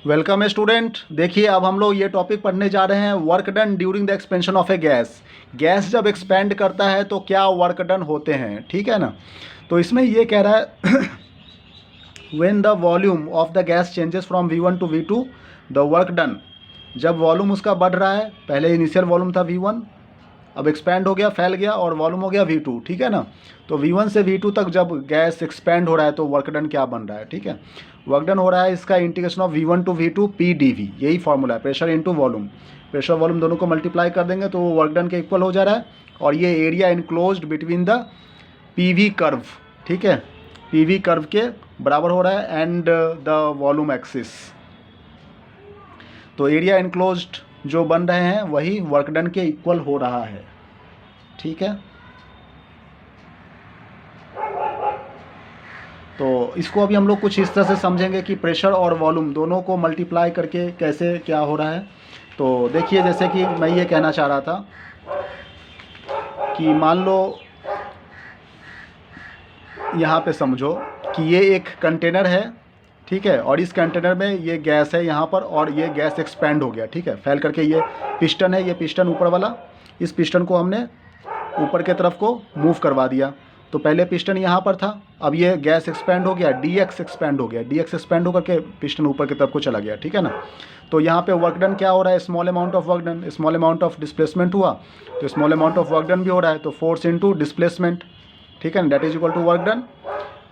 Welcome student. देखिए अब हम लोग ये टॉपिक पढ़ने जा रहे हैं, work done during the expansion of A gas. Gas जब एक्सपेंड करता है तो क्या वर्क डन होते हैं, ठीक है ना। तो इसमें ये कह रहा है when the volume of the gas changes from V1 to V2 the work done. जब वॉल्यूम उसका बढ़ रहा है, पहले इनिशियल वॉल्यूम था V1, अब एक्सपैंड हो गया, फैल गया और वॉल्यूम हो गया V2, ठीक है ना। तो V1 से V2 तक जब गैस एक्सपैंड हो रहा है तो वर्क डन क्या बन रहा है, ठीक है। वर्क डन हो रहा है इसका integration of V1 to V2 PdV, यही फॉर्मूला है, pressure into volume. Pressure volume दोनों को मल्टीप्लाई कर देंगे तो वो वर्क डन के इक्वल हो जा रहा है। और ये area enclosed between the PV curve, ठीक है, PV कर्व के बराबर हो रहा है एंड द वॉल्यूम एक्सिस। तो एरिया इनक्लोज्ड जो बन रहे हैं वही वर्क डन के इक्वल हो रहा है, ठीक है। तो इसको अभी हम लोग कुछ इस तरह से समझेंगे कि प्रेशर और वॉल्यूम दोनों को मल्टीप्लाई करके कैसे क्या हो रहा है। तो देखिए, जैसे कि मैं ये कहना चाह रहा था कि मान लो यहाँ पे समझो कि ये एक कंटेनर है, ठीक है, और इस कंटेनर में ये गैस है यहाँ पर और ये गैस एक्सपैंड हो गया, ठीक है, फैल करके ये पिस्टन है, ये पिस्टन ऊपर वाला, इस पिस्टन को हमने ऊपर के तरफ को मूव करवा दिया। तो पहले पिस्टन यहाँ पर था, अब ये गैस एक्सपैंड हो गया, DX एक्सपैंड हो गया, DX एक्सपैंड होकर के पिस्टन ऊपर की तरफ को चला गया, ठीक है ना। तो यहाँ पे वर्क डन क्या हो रहा है, small amount of work done, small amount of displacement हुआ, तो small amount of work done भी हो रहा है, तो फोर्स इनटू डिस्प्लेसमेंट, ठीक है ना, that is equal to work done.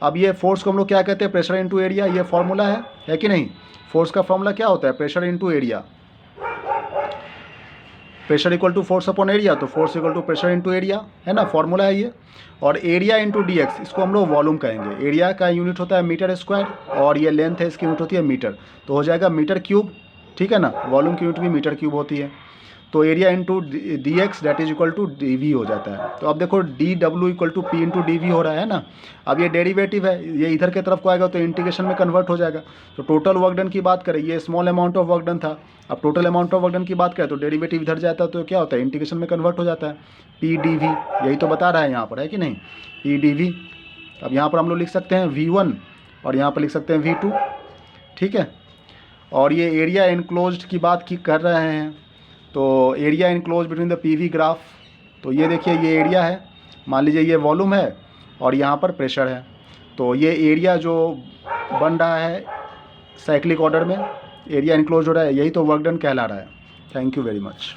अब ये फोर्स को हम लोग क्या कहते हैं, प्रेशर इनटू एरिया, ये फॉर्मूला है कि नहीं। फोर्स का फॉर्मूला क्या होता है, pressure into area, pressure equal to force upon area, तो force equal to pressure into area, है ना, फॉर्मूला है ये। और एरिया इनटू DX, इसको हम लोग वॉल्यूम कहेंगे। एरिया का यूनिट होता है मीटर स्क्वायर और ये लेंथ है, इसकी यूनिट होती है मीटर, तो हो जाएगा मीटर क्यूब, ठीक है ना। वॉल्यूम की यूनिट भी मीटर क्यूब होती है। तो area into DX that is equal to DV हो जाता है। तो अब देखो DW equal to P into DV हो रहा है ना। अब ये डेरिवेटिव है, ये इधर के तरफ को आएगा तो इंटीग्रेशन में कन्वर्ट हो जाएगा। तो टोटल वर्क डन की बात करें, ये small amount of work done था, अब total amount of work done की बात करें तो डेरिवेटिव इधर जाता है तो क्या होता है, इंटीग्रेशन में कन्वर्ट हो जाता है, PdV, यही तो बता रहा है यहाँ पर, है कि नहीं, PdV। अब यहाँ पर हम लोग लिख सकते हैं V1 और यहाँ पर लिख सकते हैं V2, ठीक है। और ये एरिया इनक्लोज्ड की बात की कर रहे हैं, तो area enclose between the PV graph, तो ये देखिए ये एरिया है, मान लीजिए ये वॉल्यूम है और यहाँ पर प्रेशर है। तो ये एरिया जो बन रहा है साइक्लिक ऑर्डर में, एरिया इनक्लोज हो रहा है, यही तो वर्क डन कहला रहा है। Thank you very much.